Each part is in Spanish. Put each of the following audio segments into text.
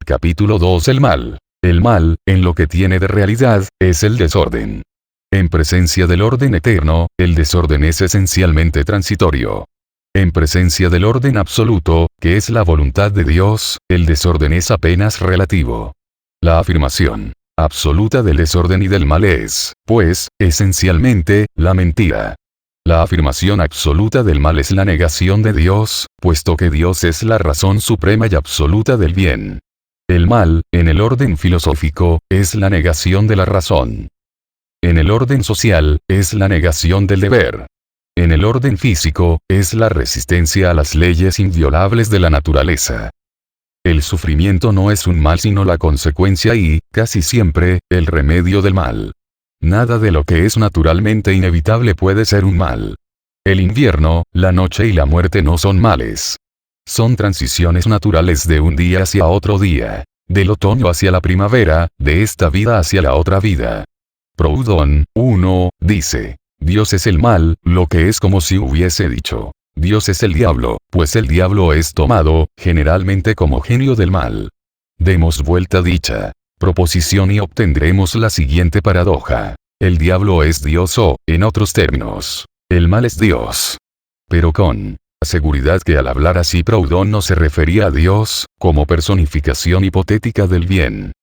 Capítulo 2. El mal. El mal, en lo que tiene de realidad, es el desorden. En presencia del orden eterno, el desorden es esencialmente transitorio. En presencia del orden absoluto, que es la voluntad de Dios, el desorden es apenas relativo. La afirmación absoluta del desorden y del mal es, pues, esencialmente, la mentira. La afirmación absoluta del mal es la negación de Dios, puesto que Dios es la razón suprema y absoluta del bien. El mal, en el orden filosófico, es la negación de la razón. En el orden social, es la negación del deber. En el orden físico, es la resistencia a las leyes inviolables de la naturaleza. El sufrimiento no es un mal sino la consecuencia y, casi siempre, el remedio del mal. Nada de lo que es naturalmente inevitable puede ser un mal. El invierno, la noche y la muerte no son males. Son transiciones naturales de un día hacia otro día. Del otoño hacia la primavera, de esta vida hacia la otra vida. Proudhon, 1, dice: Dios es el mal, lo que es como si hubiese dicho: Dios es el diablo, pues el diablo es tomado, generalmente como genio del mal. Demos vuelta a dicha proposición y obtendremos la siguiente paradoja. El diablo es Dios o, en otros términos, el mal es Dios. Pero con seguridad que al hablar así Proudhon no se refería a Dios, como personificación hipotética del bien.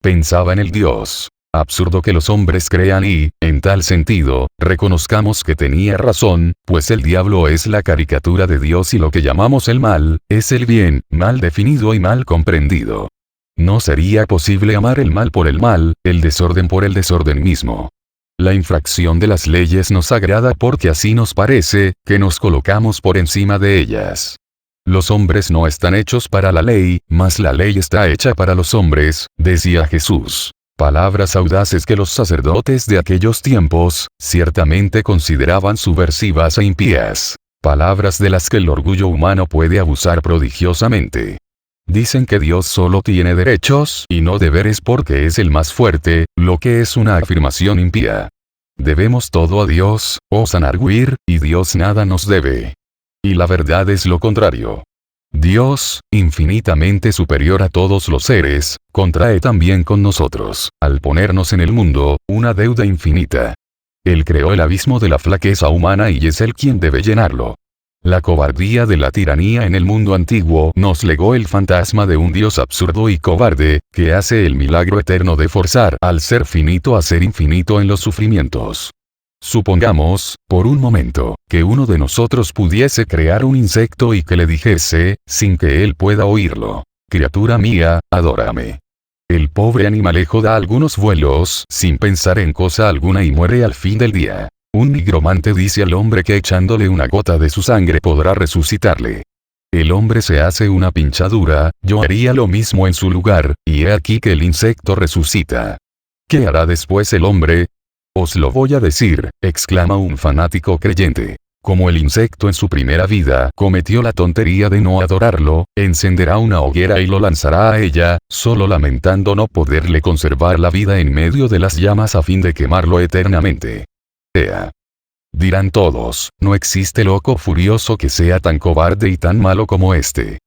Pensaba en el Dios absurdo que los hombres crean y, en tal sentido, reconozcamos que tenía razón, pues el diablo es la caricatura de Dios y lo que llamamos el mal, es el bien, mal definido y mal comprendido. No sería posible amar el mal por el mal, el desorden por el desorden mismo. La infracción de las leyes nos agrada porque así nos parece, que nos colocamos por encima de ellas. Los hombres no están hechos para la ley, mas la ley está hecha para los hombres, decía Jesús. Palabras audaces que los sacerdotes de aquellos tiempos, ciertamente consideraban subversivas e impías. Palabras de las que el orgullo humano puede abusar prodigiosamente. Dicen que Dios solo tiene derechos y no deberes porque es el más fuerte, lo que es una afirmación impía. Debemos todo a Dios, osan arguir, y Dios nada nos debe. Y la verdad es lo contrario. Dios, infinitamente superior a todos los seres, contrae también con nosotros, al ponernos en el mundo, una deuda infinita. Él creó el abismo de la flaqueza humana y es Él quien debe llenarlo. La cobardía de la tiranía en el mundo antiguo nos legó el fantasma de un Dios absurdo y cobarde, que hace el milagro eterno de forzar al ser finito a ser infinito en los sufrimientos. Supongamos, por un momento, que uno de nosotros pudiese crear un insecto y que le dijese, sin que él pueda oírlo: criatura mía, adórame. El pobre animalejo da algunos vuelos, sin pensar en cosa alguna y muere al fin del día. Un nigromante dice al hombre que echándole una gota de su sangre podrá resucitarle. El hombre se hace una pinchadura, yo haría lo mismo en su lugar, y he aquí que el insecto resucita. ¿Qué hará después el hombre? Os lo voy a decir, exclama un fanático creyente. Como el insecto en su primera vida cometió la tontería de no adorarlo, encenderá una hoguera y lo lanzará a ella, solo lamentando no poderle conservar la vida en medio de las llamas a fin de quemarlo eternamente. Dirán todos, no existe loco furioso que sea tan cobarde y tan malo como este.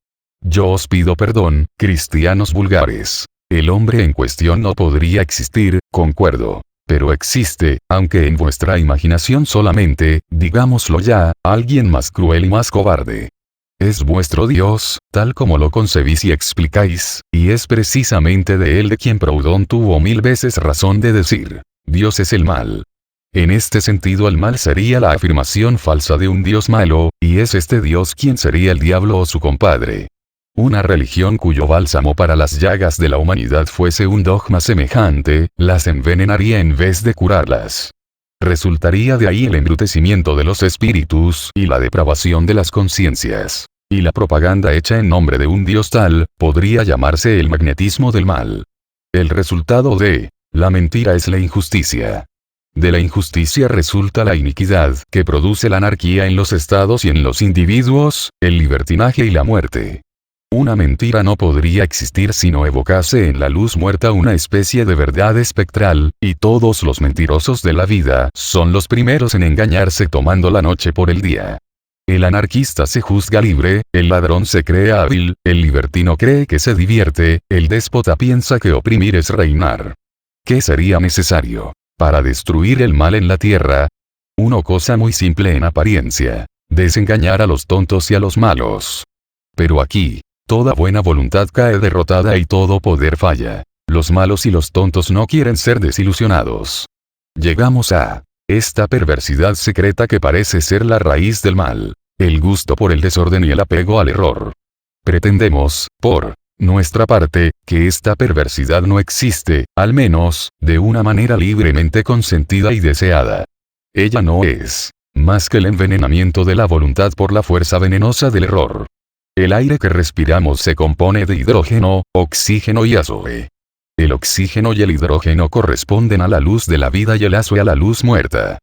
Yo os pido perdón, cristianos vulgares. El hombre en cuestión no podría existir, concuerdo. Pero existe, aunque en vuestra imaginación solamente, digámoslo ya, alguien más cruel y más cobarde. Es vuestro Dios, tal como lo concebís y explicáis, y es precisamente de él de quien Proudhon tuvo 1000 veces razón de decir: Dios es el mal. En este sentido el mal sería la afirmación falsa de un Dios malo, y es este Dios quien sería el diablo o su compadre. Una religión cuyo bálsamo para las llagas de la humanidad fuese un dogma semejante, las envenenaría en vez de curarlas. Resultaría de ahí el embrutecimiento de los espíritus y la depravación de las conciencias. Y la propaganda hecha en nombre de un Dios tal, podría llamarse el magnetismo del mal. El resultado de la mentira es la injusticia. De la injusticia resulta la iniquidad, que produce la anarquía en los estados y en los individuos, el libertinaje y la muerte. Una mentira no podría existir si no evocase en la luz muerta una especie de verdad espectral, y todos los mentirosos de la vida son los primeros en engañarse tomando la noche por el día. El anarquista se juzga libre, el ladrón se cree hábil, el libertino cree que se divierte, el déspota piensa que oprimir es reinar. ¿Qué sería necesario para destruir el mal en la tierra? Una cosa muy simple en apariencia: desengañar a los tontos y a los malos. Pero aquí, toda buena voluntad cae derrotada y todo poder falla. Los malos y los tontos no quieren ser desilusionados. Llegamos a esta perversidad secreta que parece ser la raíz del mal: el gusto por el desorden y el apego al error. Pretendemos, por nuestra parte, que esta perversidad no existe, al menos, de una manera libremente consentida y deseada. Ella no es más que el envenenamiento de la voluntad por la fuerza venenosa del error. El aire que respiramos se compone de hidrógeno, oxígeno y azufre. El oxígeno y el hidrógeno corresponden a la luz de la vida y el azufre a la luz muerta.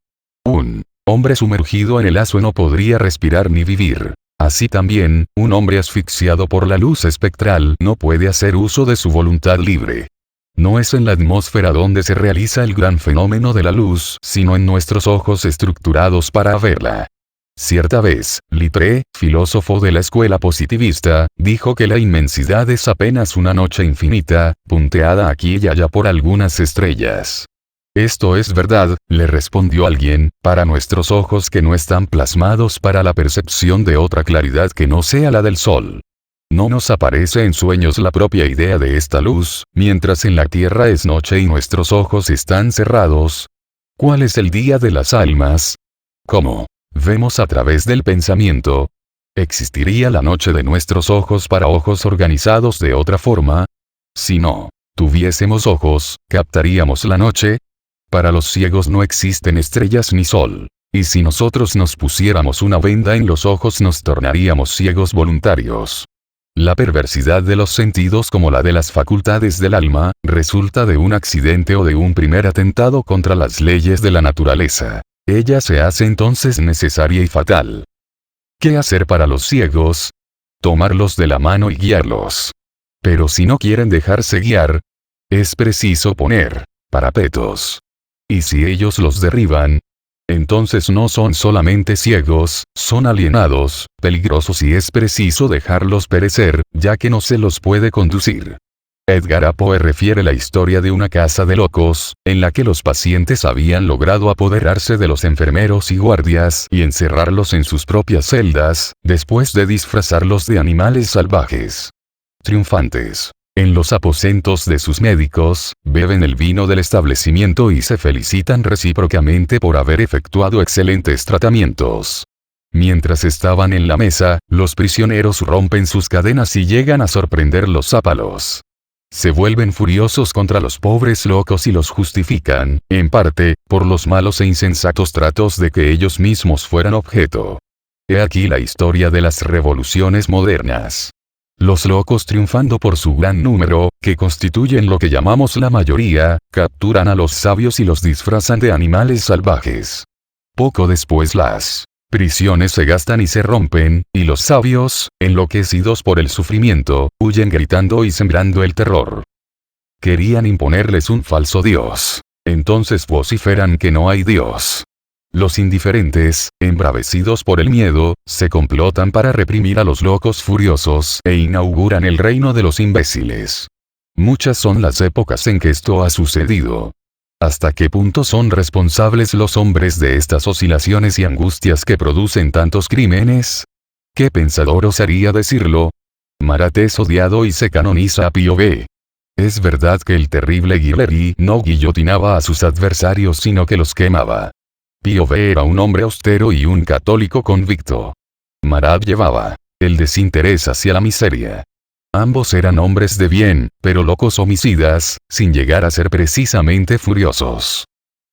Un hombre sumergido en el azufre no podría respirar ni vivir. Así también, un hombre asfixiado por la luz espectral no puede hacer uso de su voluntad libre. No es en la atmósfera donde se realiza el gran fenómeno de la luz, sino en nuestros ojos estructurados para verla. Cierta vez, Littré, filósofo de la escuela positivista, dijo que la inmensidad es apenas una noche infinita, punteada aquí y allá por algunas estrellas. Esto es verdad, le respondió alguien, para nuestros ojos que no están plasmados para la percepción de otra claridad que no sea la del sol. No nos aparece en sueños la propia idea de esta luz, mientras en la tierra es noche y nuestros ojos están cerrados. ¿Cuál es el día de las almas? ¿Cómo vemos a través del pensamiento? ¿Existiría la noche de nuestros ojos para ojos organizados de otra forma? Si no tuviésemos ojos, ¿captaríamos la noche? Para los ciegos no existen estrellas ni sol. Y si nosotros nos pusiéramos una venda en los ojos nos tornaríamos ciegos voluntarios. La perversidad de los sentidos como la de las facultades del alma, resulta de un accidente o de un primer atentado contra las leyes de la naturaleza. Ella se hace entonces necesaria y fatal. ¿Qué hacer para los ciegos? Tomarlos de la mano y guiarlos. Pero si no quieren dejarse guiar, es preciso poner parapetos. Y si ellos los derriban, entonces no son solamente ciegos, son alienados, peligrosos y es preciso dejarlos perecer, ya que no se los puede conducir. Edgar Allan Poe refiere la historia de una casa de locos, en la que los pacientes habían logrado apoderarse de los enfermeros y guardias y encerrarlos en sus propias celdas, después de disfrazarlos de animales salvajes. Triunfantes en los aposentos de sus médicos, beben el vino del establecimiento y se felicitan recíprocamente por haber efectuado excelentes tratamientos. Mientras estaban en la mesa, los prisioneros rompen sus cadenas y llegan a sorprenderlos a palos. Se vuelven furiosos contra los pobres locos y los justifican, en parte, por los malos e insensatos tratos de que ellos mismos fueran objeto. He aquí la historia de las revoluciones modernas. Los locos, triunfando por su gran número, que constituyen lo que llamamos la mayoría, capturan a los sabios y los disfrazan de animales salvajes. Poco después las prisiones se gastan y se rompen, y los sabios, enloquecidos por el sufrimiento, huyen gritando y sembrando el terror. Querían imponerles un falso Dios. Entonces vociferan que no hay Dios. Los indiferentes, embravecidos por el miedo, se complotan para reprimir a los locos furiosos e inauguran el reino de los imbéciles. Muchas son las épocas en que esto ha sucedido. ¿Hasta qué punto son responsables los hombres de estas oscilaciones y angustias que producen tantos crímenes? ¿Qué pensador osaría decirlo? Marat es odiado y se canoniza a Pío V. Es verdad que el terrible Guillory no guillotinaba a sus adversarios sino que los quemaba. Pío V era un hombre austero y un católico convicto. Marat llevaba el desinterés hacia la miseria. Ambos eran hombres de bien, pero locos homicidas, sin llegar a ser precisamente furiosos.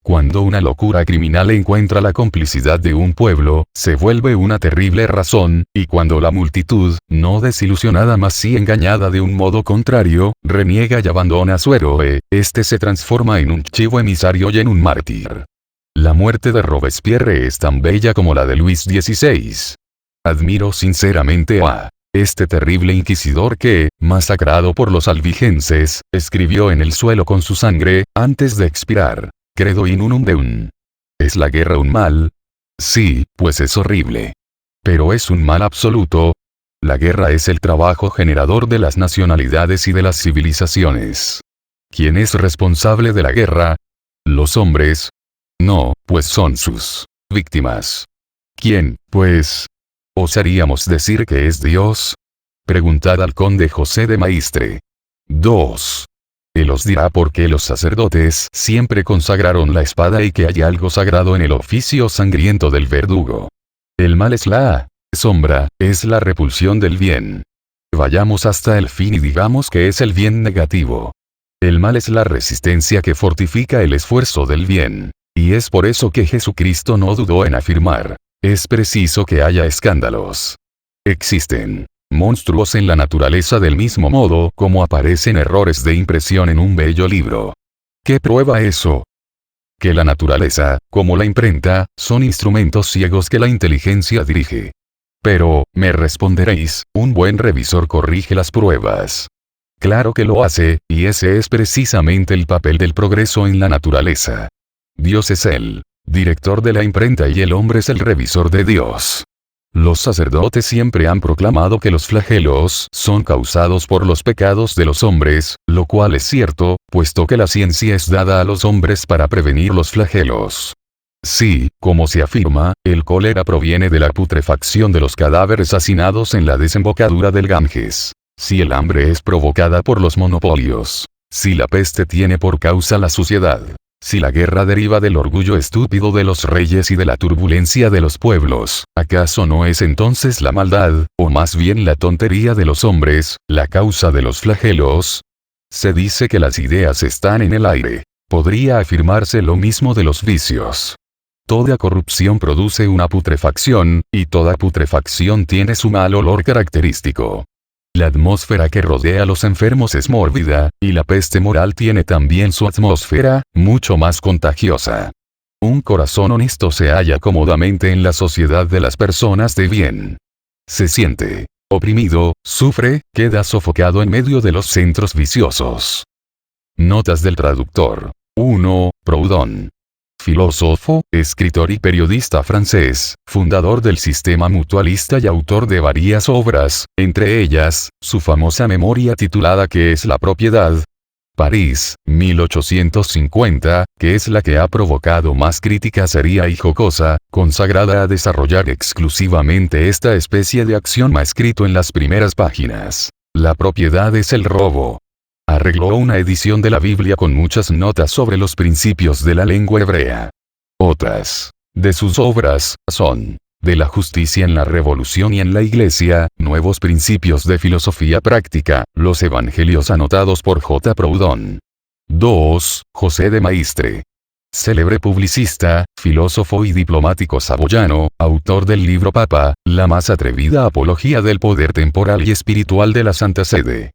Cuando una locura criminal encuentra la complicidad de un pueblo, se vuelve una terrible razón, y cuando la multitud, no desilusionada mas sí engañada de un modo contrario, reniega y abandona a su héroe, este se transforma en un chivo emisario y en un mártir. La muerte de Robespierre es tan bella como la de Luis XVI. Admiro sinceramente a este terrible inquisidor que, masacrado por los albigenses, escribió en el suelo con su sangre, antes de expirar: Credo in unum deum. ¿Es la guerra un mal? Sí, pues es horrible. Pero es un mal absoluto. La guerra es el trabajo generador de las nacionalidades y de las civilizaciones. ¿Quién es responsable de la guerra? ¿Los hombres? No, pues son sus víctimas. ¿Quién, pues? ¿Osaríamos decir que es Dios? Preguntad al conde José de Maistre. 2. Él os dirá por qué los sacerdotes siempre consagraron la espada y que hay algo sagrado en el oficio sangriento del verdugo. El mal es la sombra, es la repulsión del bien. Vayamos hasta el fin y digamos que es el bien negativo. El mal es la resistencia que fortifica el esfuerzo del bien. Y es por eso que Jesucristo no dudó en afirmar: es preciso que haya escándalos. Existen monstruos en la naturaleza del mismo modo como aparecen errores de impresión en un bello libro. ¿Qué prueba eso? Que la naturaleza, como la imprenta, son instrumentos ciegos que la inteligencia dirige. Pero, me responderéis, un buen revisor corrige las pruebas. Claro que lo hace, y ese es precisamente el papel del progreso en la naturaleza. Dios es el director de la imprenta y el hombre es el revisor de Dios. Los sacerdotes siempre han proclamado que los flagelos son causados por los pecados de los hombres, lo cual es cierto, puesto que la ciencia es dada a los hombres para prevenir los flagelos. Sí, como se afirma, el cólera proviene de la putrefacción de los cadáveres hacinados en la desembocadura del Ganges. Si el hambre es provocada por los monopolios. Si la peste tiene por causa la suciedad. Si la guerra deriva del orgullo estúpido de los reyes y de la turbulencia de los pueblos, ¿acaso no es entonces la maldad, o más bien la tontería de los hombres, la causa de los flagelos? Se dice que las ideas están en el aire. Podría afirmarse lo mismo de los vicios. Toda corrupción produce una putrefacción, y toda putrefacción tiene su mal olor característico. La atmósfera que rodea a los enfermos es mórbida, y la peste moral tiene también su atmósfera, mucho más contagiosa. Un corazón honesto se halla cómodamente en la sociedad de las personas de bien. Se siente oprimido, sufre, queda sofocado en medio de los centros viciosos. Notas del traductor. 1. Proudhon. Filósofo, escritor y periodista francés, fundador del sistema mutualista y autor de varias obras, entre ellas, su famosa memoria titulada ¿Qué es la propiedad? París, 1850, que es la que ha provocado más crítica seria y jocosa, consagrada a desarrollar exclusivamente esta especie de axioma escrito en las primeras páginas. La propiedad es el robo. Arregló una edición de la Biblia con muchas notas sobre los principios de la lengua hebrea. Otras de sus obras son De la justicia en la revolución y en la iglesia, Nuevos principios de filosofía práctica, Los evangelios anotados por J. Proudhon. 2. José de Maistre. Célebre publicista, filósofo y diplomático saboyano, autor del libro Papa, la más atrevida apología del poder temporal y espiritual de la Santa Sede.